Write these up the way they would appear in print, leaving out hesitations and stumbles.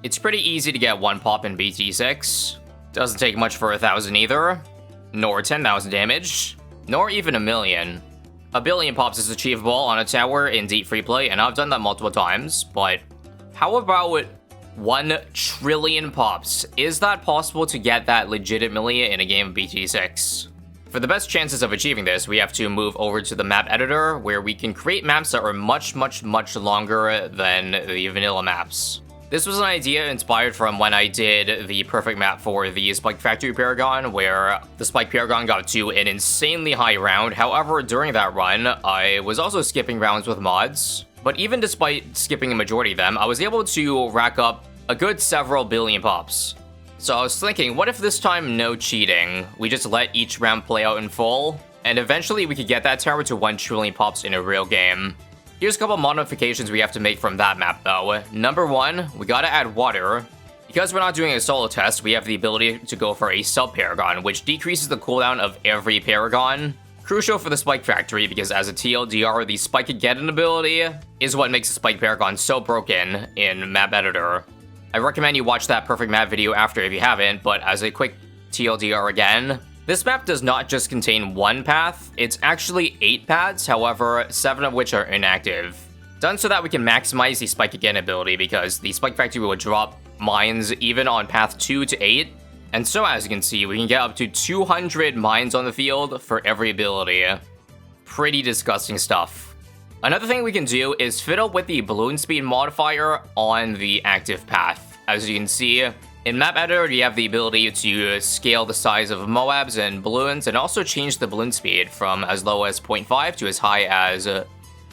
It's pretty easy to get 1 pop in BT6. Doesn't take much for 1,000 either, nor 10,000 damage, nor even 1,000,000. 1,000,000,000 pops is achievable on a tower in deep free play, and I've done that multiple times, but how about 1,000,000,000,000 pops? Is that possible to get that legitimately in a game of BT6? For the best chances of achieving this, we have to move over to the map editor, where we can create maps that are much longer than the vanilla maps. This was an idea inspired from when I did the perfect map for the Spike Factory Paragon, where the Spike Paragon got to an insanely high round. However, during that run, I was also skipping rounds with mods. But even despite skipping a majority of them, I was able to rack up a good several billion pops. So I was thinking, what if this time no cheating? We just let each round play out in full, and eventually we could get that tower to 1,000,000,000,000 pops in a real game. Here's a couple modifications we have to make from that map though. Number 1, we gotta add water. Because we're not doing a solo test, we have the ability to go for a sub-Paragon, which decreases the cooldown of every Paragon. Crucial for the Spike Factory, because as a TLDR, the Spike Again ability is what makes the Spike Paragon so broken in Map Editor. I recommend you watch that perfect map video after if you haven't, but as a quick TLDR again, this map does not just contain 1 path, it's actually 8 paths, however, 7 of which are inactive. Done so that we can maximize the Spike Again ability, because the Spike Factory will drop mines even on path 2 to 8, and so as you can see, we can get up to 200 mines on the field for every ability. Pretty disgusting stuff. Another thing we can do is fiddle with the balloon speed modifier on the active path. As you can see, in Map Editor, you have the ability to scale the size of Moabs and balloons, and also change the balloon speed from as low as 0.5 to as high as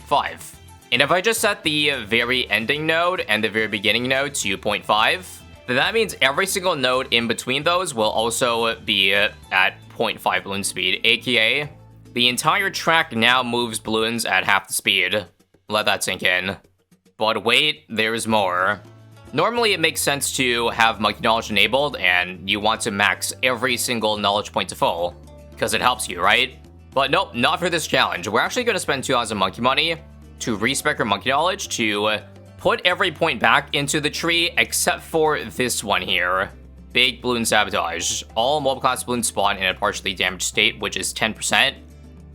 5. And if I just set the very ending node and the very beginning node to 0.5, then that means every single node in between those will also be at 0.5 balloon speed, aka the entire track now moves balloons at half the speed. Let that sink in. But wait, there's more. Normally, it makes sense to have Monkey Knowledge enabled, and you want to max every single knowledge point to full, because it helps you, right? But nope, not for this challenge. We're actually going to spend 2,000 monkey money to respec our Monkey Knowledge to put every point back into the tree, except for this one here. Big Bloon Sabotage. All mobile class balloons spawn in a partially damaged state, which is 10%.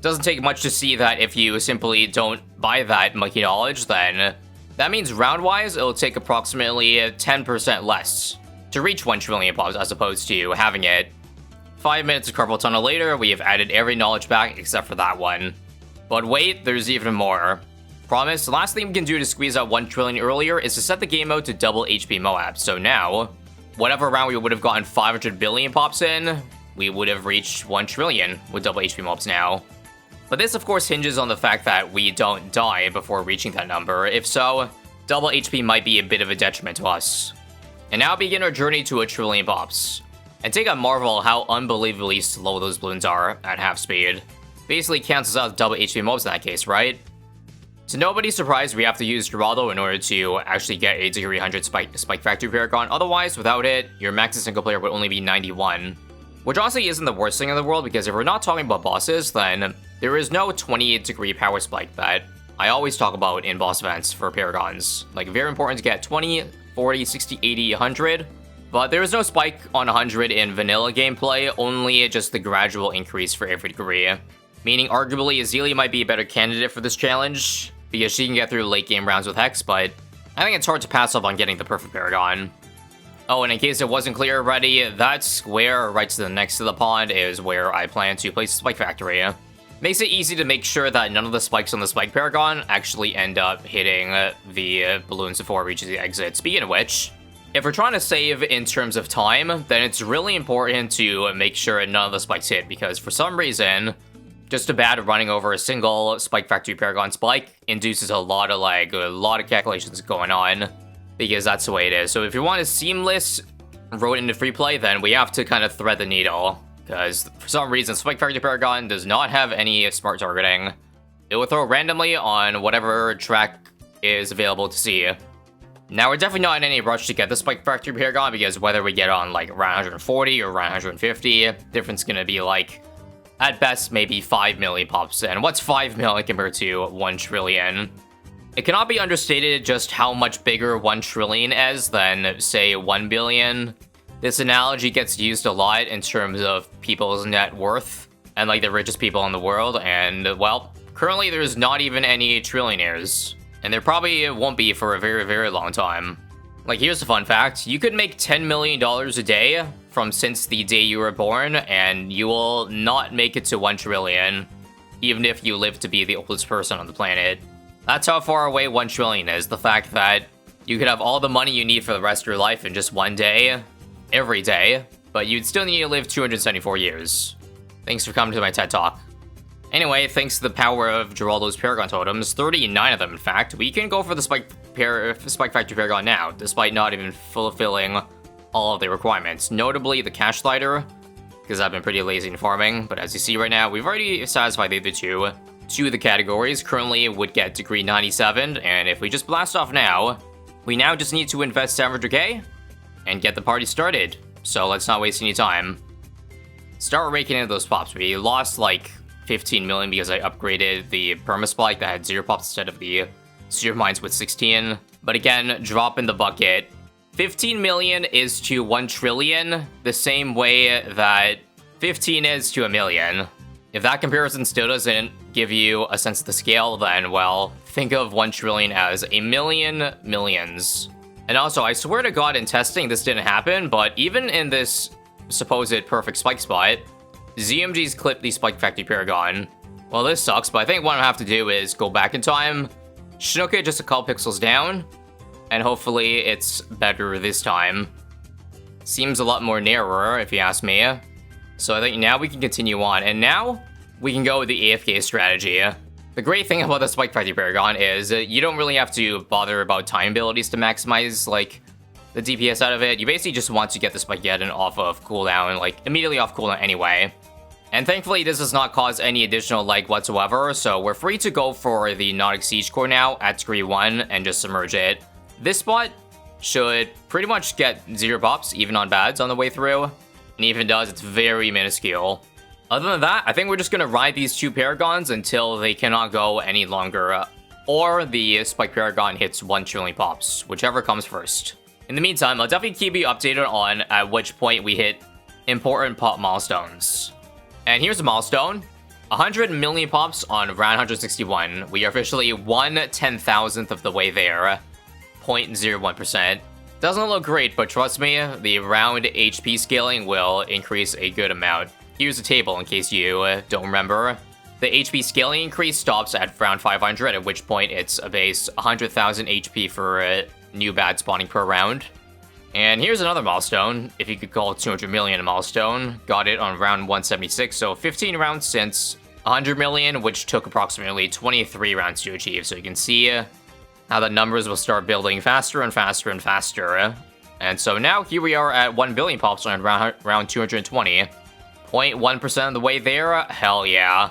Doesn't take much to see that if you simply don't buy that Monkey Knowledge, then that means round-wise, it'll take approximately 10% less to reach 1,000,000,000,000 pops as opposed to having it. 5 minutes of carpal tunnel later, we have added every knowledge back except for that one. But wait, there's even more. Promise, the last thing we can do to squeeze out 1,000,000,000,000 earlier is to set the game mode to double HP Moab. So now, whatever round we would have gotten 500 billion pops in, we would have reached 1,000,000,000,000 with double HP Mobs now. But this, of course, hinges on the fact that we don't die before reaching that number. If so, double HP might be a bit of a detriment to us. And now begin our journey to 1,000,000,000,000 pops. And take a marvel how unbelievably slow those balloons are at half speed. Basically cancels out double HP mobs in that case, right? So nobody's surprised we have to use Geraldo in order to actually get a degree 100 Spike Factory Paragon. Otherwise, without it, your max single player would only be 91. Which honestly isn't the worst thing in the world, because if we're not talking about bosses, then there is no 28 degree power spike that I always talk about in boss events for Paragons. Like, very important to get 20, 40, 60, 80, 100. But there is no spike on 100 in vanilla gameplay, only just the gradual increase for every degree. Meaning, arguably, Azealia might be a better candidate for this challenge, because she can get through late game rounds with Hex, but I think it's hard to pass up on getting the perfect Paragon. Oh, and in case it wasn't clear already, that square right to the next to the pond is where I plan to place the Spike Factory. Makes it easy to make sure that none of the spikes on the Spike Paragon actually end up hitting the balloons before it reaches the exit. Speaking of which, if we're trying to save in terms of time, then it's really important to make sure none of the spikes hit, because for some reason, just a bad running over a single Spike Factory Paragon spike induces a lot of lag, a lot of calculations going on, because that's the way it is. So if you want a seamless road into free play, then we have to kind of thread the needle, because for some reason Spike Factory Paragon does not have any smart targeting. It will throw randomly on whatever track is available to see. Now, we're definitely not in any rush to get the Spike Factory Paragon, because whether we get on like round 140 or round 150, difference gonna be like, at best, maybe 5 million pops. And what's 5 million compared to 1 trillion? It cannot be understated just how much bigger 1 trillion is than, say, 1 billion. This analogy gets used a lot in terms of people's net worth and like the richest people in the world, and well, currently there's not even any trillionaires. And there probably won't be for a very, very long time. Like, here's a fun fact. You could make $10 million a day from since the day you were born, and you will not make it to 1 trillion, even if you live to be the oldest person on the planet. That's how far away 1 trillion is. The fact that you could have all the money you need for the rest of your life in just one day, every day, but you'd still need to live 274 years. Thanks for coming to my TED Talk. Anyway, thanks to the power of Geraldo's Paragon totems, 39 of them in fact, we can go for the Spike Factory Paragon now, despite not even fulfilling all of the requirements. Notably the Cash Slider, because I've been pretty lazy in farming, but as you see right now, we've already satisfied the other two. Two of the categories currently would get degree 97, and if we just blast off now, we now just need to invest 700k and get the party started. So let's not waste any time. Start raking in those pops. We lost like 15 million because I upgraded the perma-spike that had 0 pops instead of the super mines with 16. But again, drop in the bucket. 15 million is to 1 trillion the same way that 15 is to a million. If that comparison still doesn't give you a sense of the scale, then, well, think of 1 trillion as a million millions. And also, I swear to God in testing this didn't happen, but even in this supposed perfect spike spot, ZMG's clipped the Spike Factory Paragon. Well, this sucks, but I think what I have to do is go back in time, snook it just a couple pixels down, and hopefully it's better this time. Seems a lot more narrower, if you ask me. So I think now we can continue on, and now we can go with the AFK strategy. The great thing about the Spike Factory Paragon is you don't really have to bother about time abilities to maximize, like, the DPS out of it. You basically just want to get the Spikegeddon off of cooldown, like, immediately off cooldown anyway. And thankfully, this does not cause any additional lag whatsoever, so we're free to go for the Nautic Siege Core now at degree 1 and just submerge it. This spot should pretty much get 0 pops, even on bads, on the way through. And even does, it's very minuscule. Other than that, I think we're just gonna ride these 2 Paragons until they cannot go any longer, or the Spike Paragon hits 1 trillion pops, whichever comes first. In the meantime, I'll definitely keep you updated on at which point we hit important pop milestones. And here's a milestone. 100 million pops on round 161. We are officially 1/10,000th of the way there. 0.01%. Doesn't look great, but trust me, the round HP scaling will increase a good amount. Here's a table in case you don't remember. The HP scaling increase stops at round 500, at which point it's a base 100,000 HP for new bad spawning per round. And here's another milestone, if you could call 200 million a milestone. Got it on round 176, so 15 rounds since 100 million, which took approximately 23 rounds to achieve. So you can see how the numbers will start building faster and faster and faster. And so now here we are at 1 billion pops on round 220. 0.1% of the way there, hell yeah.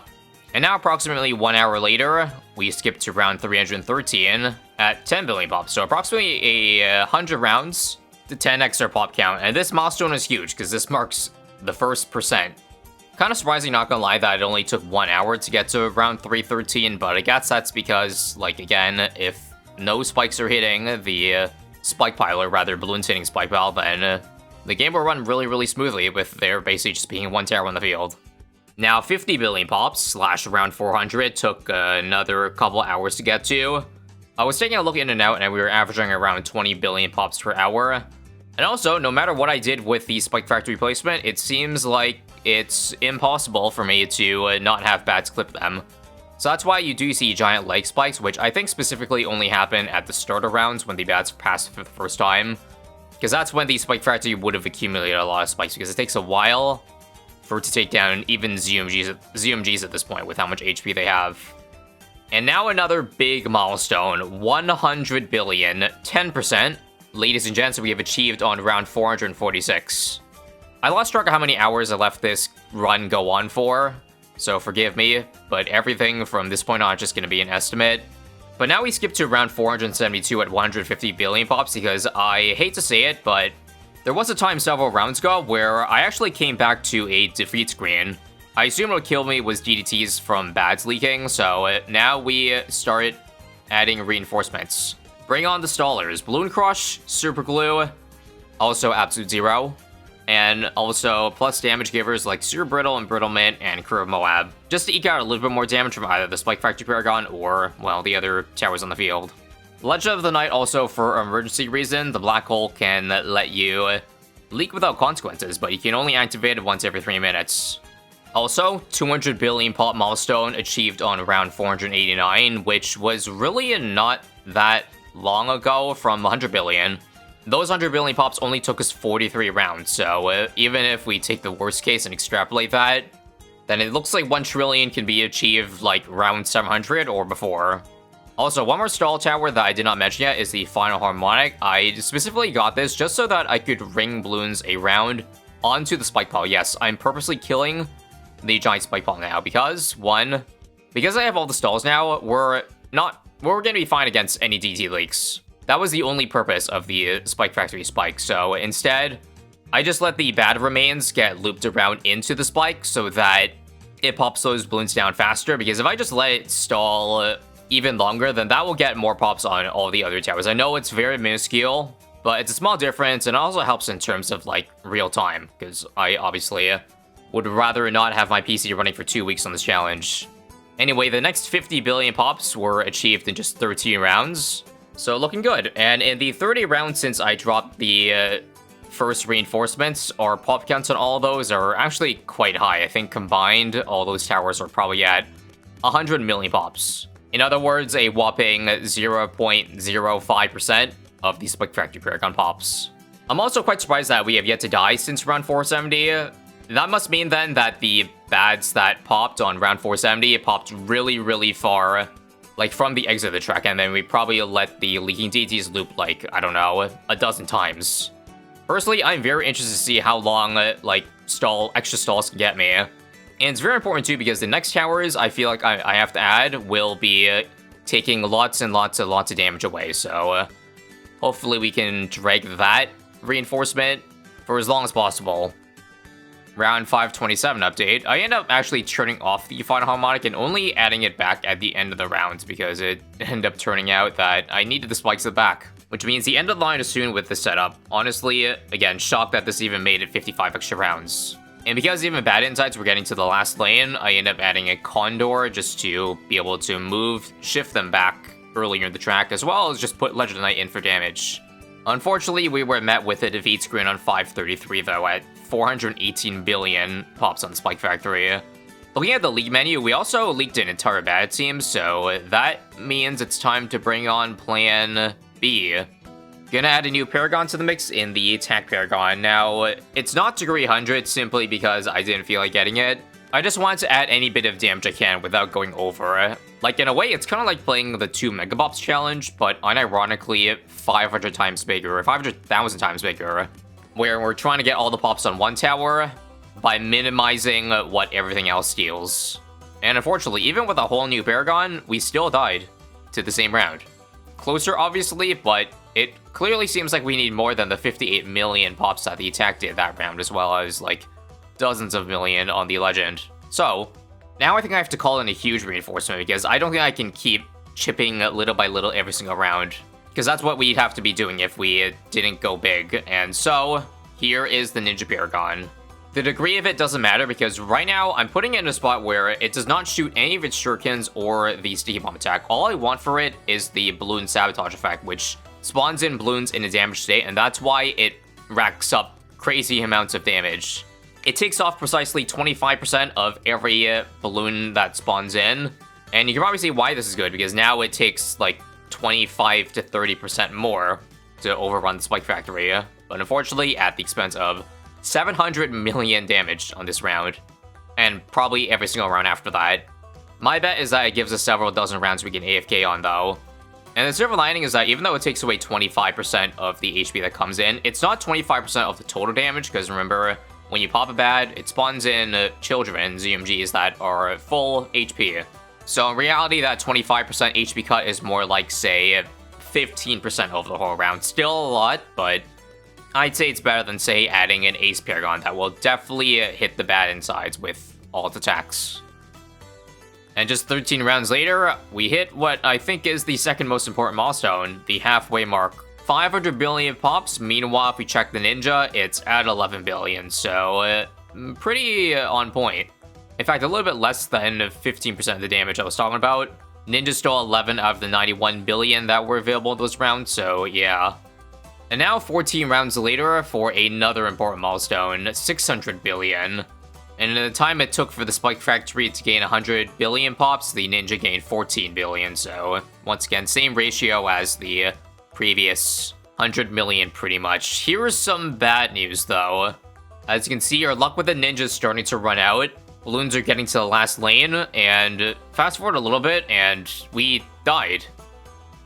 And now approximately 1 hour later, we skip to round 313 at 10 billion pops. So approximately 100 rounds to 10x our pop count. And this milestone is huge because this marks the first percent. Kind of surprising, not gonna lie, that it only took 1 hour to get to round 313, but I guess that's because, like, again, if no spikes are hitting the spike pile, or rather balloons hitting spike pile, then the game will run really, really smoothly with there basically just being 1 tower on the field. Now, 50 billion pops slash around 400 took another couple hours to get to. I was taking a look in and out, and we were averaging around 20 billion pops per hour. And also, no matter what I did with the Spike Factory placement, it seems like it's impossible for me to not have bats clip them. So that's why you do see giant leg spikes, which I think specifically only happen at the starter rounds when the bats pass for the first time. Because that's when the Spike Factory would have accumulated a lot of spikes, because it takes a while for it to take down even ZMGs at this point with how much HP they have. And now another big milestone, 100 billion, 10%. Ladies and gents, we have achieved on round 446. I lost track of how many hours I left this run go on for, so forgive me, but everything from this point on is just going to be an estimate. But now we skip to round 472 at 150 billion pops, because I hate to say it, but there was a time several rounds ago where I actually came back to a defeat screen. I assume what killed me was DDTs from bads leaking, so now we start adding reinforcements. Bring on the stallers. Balloon Crush, Super Glue, also Absolute Zero, and also plus damage givers like Super Brittle, Embrittlement, and Crew of Moab, just to eke out a little bit more damage from either the Spike Factory Paragon or, well, the other towers on the field. Legend of the Night also, for emergency reason, the Black Hole can let you leak without consequences, but you can only activate it once every 3 minutes. Also, 200 billion pop milestone achieved on round 489, which was really not that long ago from 100 billion. Those 100 billion pops only took us 43 rounds, so even if we take the worst case and extrapolate that, then it looks like 1 trillion can be achieved like round 700 or before. Also, one more stall tower that I did not mention yet is the Final Harmonic. I specifically got this just so that I could ring balloons around onto the spike pile. Yes, I'm purposely killing the giant spike pile now because, one, because I have all the stalls now, we're gonna be fine against any DT leaks. That was the only purpose of the Spike Factory spike, so instead, I just let the bad remains get looped around into the spike so that it pops those balloons down faster, because if I just let it stall even longer, then that will get more pops on all the other towers. I know it's very minuscule, but it's a small difference, and it also helps in terms of, like, real time, because I obviously would rather not have my PC running for 2 weeks on this challenge. Anyway, the next 50 billion pops were achieved in just 13 rounds, so looking good. And in the 30 rounds since I dropped the first reinforcements, our pop counts on all of those are actually quite high. I think combined, all those towers are probably at 100 million pops. In other words, a whopping 0.05% of the Spike Factory Paragon pops. I'm also quite surprised that we have yet to die since round 470. That must mean then that the bads that popped on round 470 popped really, really far, like from the exit of the track, and then we probably let the leaking DTs loop like, I don't know, a dozen times. Personally, I'm very interested to see how long, like, extra stalls can get me. And it's very important too because the next towers I feel like I have to add will be taking lots and lots of damage away. So hopefully we can drag that reinforcement for as long as possible. Round 527 update. I end up actually turning off the Final Harmonic and only adding it back at the end of the rounds because it ended up turning out that I needed the spikes at the back. Which means the end of the line is soon with the setup. Honestly, again, shocked that this even made it 55 extra rounds. And because even bad insights were getting to the last lane, I end up adding a Condor just to be able to shift them back earlier in the track, as well as just put Legend of Night in for damage. Unfortunately, we were met with a defeat screen on 533 though, at 418 billion pops on the Spike Factory. Looking at the league menu, we also leaked an entire bad team, so that means it's time to bring on Plan B. Gonna add a new Paragon to the mix in the Attack Paragon. Now, it's not Degree 100 simply because I didn't feel like getting it. I just wanted to add any bit of damage I can without going over. Like, in a way, it's kind of like playing the 2 Megabops challenge, but unironically 500 times bigger, or 500,000 times bigger, where we're trying to get all the pops on one tower by minimizing what everything else steals. And unfortunately, even with a whole new Paragon, we still died to the same round. Closer, obviously, but it clearly seems like we need more than the 58 million pops that the attack did that round, as well as, like, dozens of million on the legend. So, now I think I have to call in a huge reinforcement, because I don't think I can keep chipping little by little every single round, because that's what we'd have to be doing if we didn't go big. And so, here is the Ninja Paragon. The degree of it doesn't matter because right now I'm putting it in a spot where it does not shoot any of its shurikens or the sticky bomb attack. All I want for it is the balloon sabotage effect, which spawns in balloons in a damaged state, and that's why it racks up crazy amounts of damage. It takes off precisely 25% of every balloon that spawns in, and you can probably see why this is good, because now it takes like 25 to 30% more to overrun the Spike Factory, but unfortunately at the expense of 700 million damage on this round, and probably every single round after that. My bet is that it gives us several dozen rounds we can AFK on though. And the silver lining is that even though it takes away 25% of the HP that comes in, it's not 25% of the total damage, because remember, when you pop a bad, it spawns in children, ZMGs, that are full HP. So in reality, that 25% HP cut is more like, say, 15% over the whole round. Still a lot, but I'd say it's better than, say, adding an Ace Paragon that will definitely hit the bad insides with all its attacks. And just 13 rounds later, we hit what I think is the second most important milestone, the halfway mark. 500 billion pops. Meanwhile, if we check the ninja, it's at 11 billion, so pretty on point. In fact, a little bit less than 15% of the damage I was talking about. Ninja stole 11 out of the 91 billion that were available in those rounds, so yeah. And now 14 rounds later for another important milestone, 600 billion. And in the time it took for the Spike Factory to gain 100 billion pops, the ninja gained 14 billion, so once again, same ratio as the previous 100 million pretty much. Here is some bad news though. As you can see, our luck with the ninja is starting to run out. Balloons are getting to the last lane, and fast forward a little bit, and we died.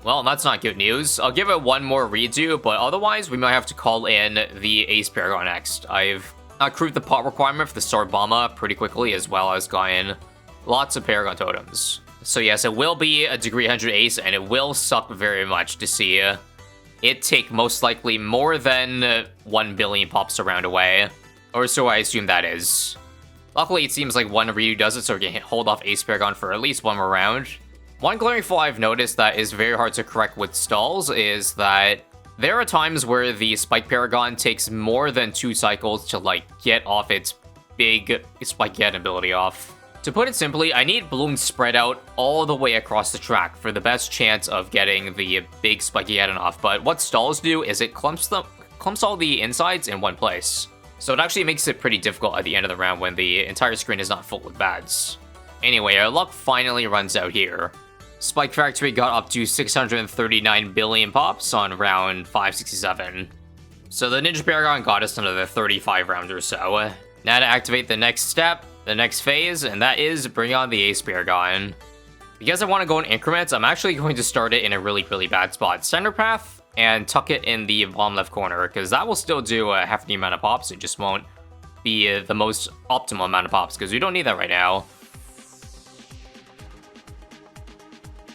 Well, that's not good news. I'll give it one more redo, but otherwise, we might have to call in the Ace Paragon next. I've accrued the pot requirement for the Sarbama pretty quickly, as well as gotten lots of Paragon totems. So yes, it will be a degree 100 Ace, and it will suck very much to see it take most likely more than 1 billion pops a round away. Or so I assume that is. Luckily, it seems like one redo does it, so we can hold off Ace Paragon for at least one more round. One glaring flaw I've noticed that is very hard to correct with stalls is that there are times where the Spike Paragon takes more than 2 cycles to, like, get off its big Spike Get ability off. To put it simply, I need balloons spread out all the way across the track for the best chance of getting the big Spiky Get off, but what stalls do is it clumps all the insides in one place. So it actually makes it pretty difficult at the end of the round when the entire screen is not full with bads. Anyway, our luck finally runs out here. Spike Factory got up to 639 billion pops on round 567. So the Ninja Paragon got us another 35 rounds or so. Now to activate the next step, the next phase, and that is bring on the Ace Paragon. Because I want to go in increments, I'm actually going to start it in a really, really bad spot. Center path, and tuck it in the bottom left corner, because that will still do half the amount of pops. It just won't be the most optimal amount of pops, because we don't need that right now.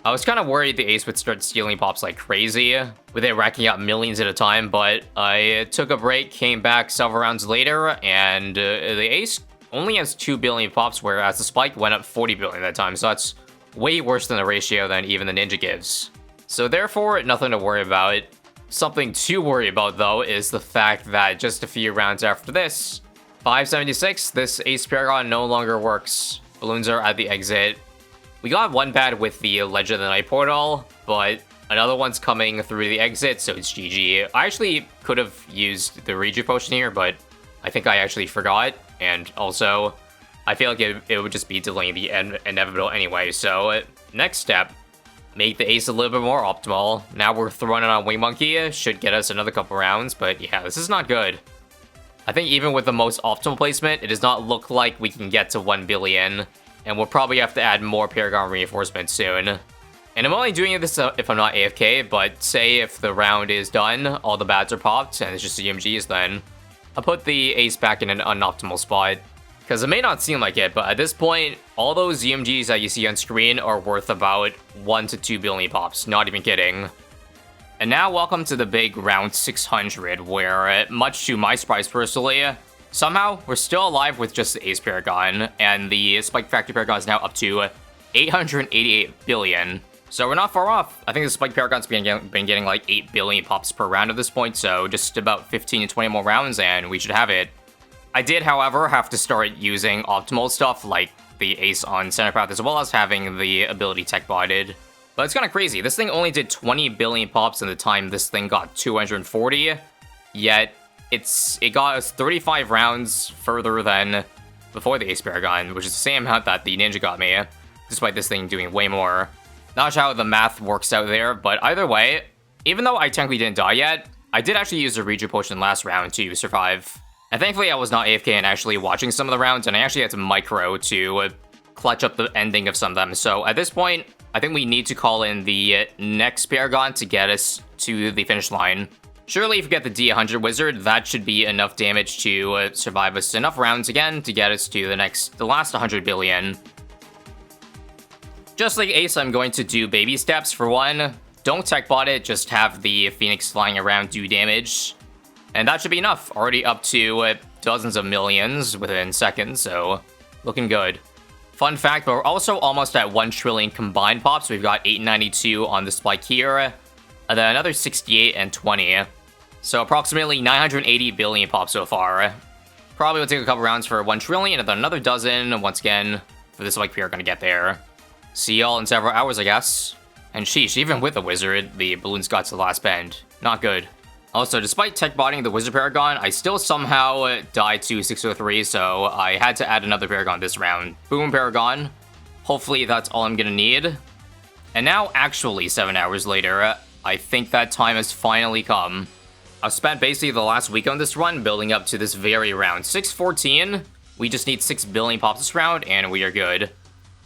I was kind of worried the Ace would start stealing pops like crazy, with it racking up millions at a time, but I took a break, came back several rounds later, and the Ace only has 2 billion pops, whereas the Spike went up 40 billion that time, so that's way worse than the ratio than even the Ninja gives. So therefore, nothing to worry about. Something to worry about, though, is the fact that just a few rounds after this, 576, this Ace Paragon no longer works. Balloons are at the exit. We got one bad with the Legend of the Night Portal, but another one's coming through the exit, so it's GG. I actually could have used the Reju Potion here, but I think I actually forgot, and also, I feel like it would just be delaying the inevitable anyway, so next step, make the Ace a little bit more optimal. Now we're throwing it on Wing Monkey, should get us another couple rounds, but yeah, this is not good. I think even with the most optimal placement, it does not look like we can get to 1 billion, and we'll probably have to add more Paragon reinforcements soon. And I'm only doing this if I'm not AFK, but say if the round is done, all the bads are popped, and it's just EMGs, then I'll put the Ace back in an unoptimal spot. Because it may not seem like it, but at this point, all those EMGs that you see on screen are worth about 1 to 2 billion pops, not even kidding. And now welcome to the big round 600, where, much to my surprise personally, somehow we're still alive with just the Ace Paragon, and the Spike Factory Paragon is now up to 888 billion. So we're not far off. I think the Spike Paragon's been getting like 8 billion pops per round at this point, so just about 15 to 20 more rounds and we should have it. I did, however, have to start using optimal stuff like the Ace on Center Path, as well as having the ability tech botted. But it's kind of crazy. This thing only did 20 billion pops in the time this thing got 240, yet it got us 35 rounds further than before the Ace Paragon, which is the same amount that the Ninja got me, despite this thing doing way more. Not sure how the math works out there, but either way, even though I technically didn't die yet, I did actually use the Reju Potion last round to survive. And thankfully I was not AFK and actually watching some of the rounds, and I actually had to micro to clutch up the ending of some of them. So at this point, I think we need to call in the next Paragon to get us to the finish line. Surely if we get the D100 Wizard, that should be enough damage to survive us enough rounds again to get us to the last 100 billion. Just like Ace, I'm going to do baby steps. For one, don't tech bot it, just have the Phoenix flying around do damage. And that should be enough. Already up to dozens of millions within seconds, so looking good. Fun fact, but we're also almost at 1 trillion combined pops. We've got 892 on the spike here, and then another 68 and 20. So approximately 980 billion pops so far. Probably will take a couple rounds for 1 trillion, and then another dozen, once again, for this spike we're gonna get there. See y'all in several hours, I guess. And sheesh, even with the wizard, the balloons got to the last bend. Not good. Also, despite tech botting the wizard Paragon, I still somehow died to 603, so I had to add another Paragon this round. Boom, Paragon. Hopefully that's all I'm gonna need. And now, actually, 7 hours later, I think that time has finally come. I've spent basically the last week on this run building up to this very round. 614, we just need 6 billion pops this round, and we are good.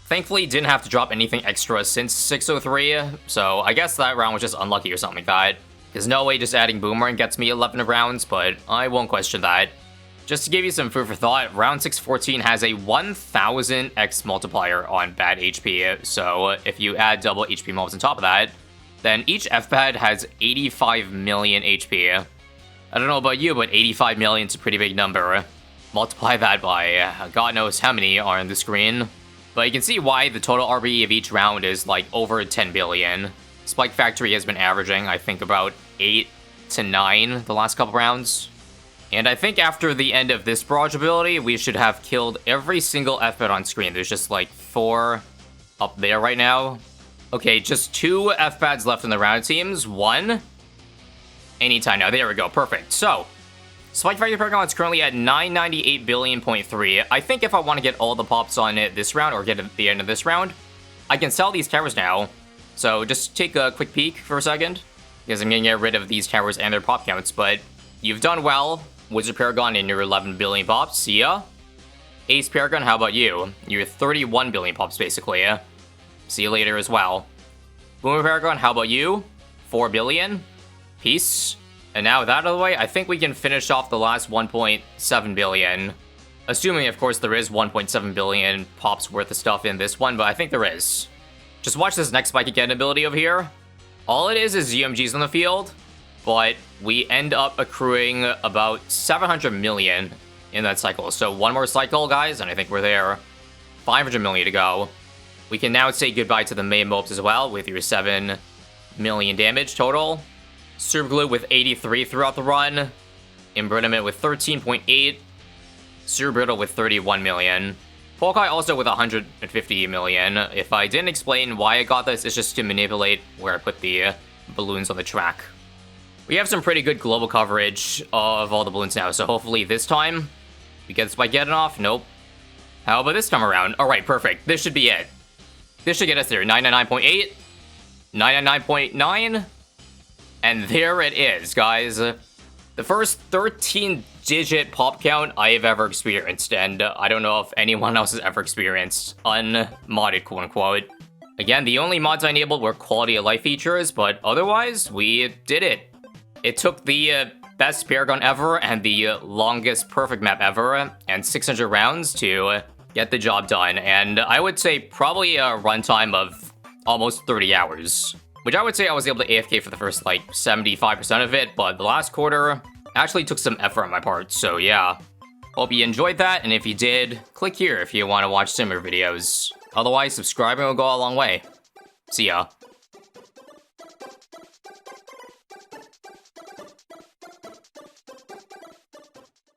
Thankfully, didn't have to drop anything extra since 603, so I guess that round was just unlucky or something like that. There's no way just adding Boomerang gets me 11 rounds, but I won't question that. Just to give you some food for thought, round 614 has a 1000x multiplier on bad HP, so if you add double HP mobs on top of that, then each F-pad has 85 million HP. I don't know about you, but 85 million is a pretty big number. Multiply that by God knows how many are on the screen. But you can see why the total RBE of each round is like over 10 billion. Spike Factory has been averaging, I think, about 8 to 9 the last couple rounds. And I think after the end of this barrage ability, we should have killed every single F-pad on screen. There's just like 4 up there right now. Okay, just 2 F-pads left in the round teams. 1 anytime now. There we go. Perfect. So, Spike Factory Paragon is currently at 998 billion.3. I think if I want to get all the pops on it this round, or get at the end of this round, I can sell these towers now. So just take a quick peek for a second, because I'm going to get rid of these towers and their pop counts. But you've done well, Wizard Paragon, in your 11 billion pops. See ya. Ace Paragon, how about you? You're 31 billion pops, basically. See you later as well. Boomer Paragon, how about you? 4 billion. Peace. And now with that out of the way, I think we can finish off the last 1.7 billion. Assuming, of course, there is 1.7 billion pops worth of stuff in this one, but I think there is. Just watch this next spike again ability over here. All it is UMGs on the field, but we end up accruing about 700 million in that cycle. So one more cycle, guys, and I think we're there. 500 million to go. We can now say goodbye to the main mopes as well with your 7 million damage total. Super Glue with 83 throughout the run. Embrittlement with 13.8. Super Brittle with 31 million. Polkai also with 150 million. If I didn't explain why I got this, it's just to manipulate where I put the balloons on the track. We have some pretty good global coverage of all the balloons now, so hopefully this time we get this by getting off. Nope. How about this time around? Alright, perfect. This should be it. This should get us there. 999.8. 999.9. And there it is, guys. The first 13-digit pop count I have ever experienced, and I don't know if anyone else has ever experienced. Unmodded, quote-unquote. Again, the only mods I enabled were quality of life features, but otherwise, we did it. It took the best Paragon ever and the longest perfect map ever, and 600 rounds to get the job done. And I would say probably a runtime of almost 30 hours. Which I would say I was able to AFK for the first, like, 75% of it, but the last quarter actually took some effort on my part, so yeah. Hope you enjoyed that, and if you did, click here if you want to watch similar videos. Otherwise, subscribing will go a long way. See ya.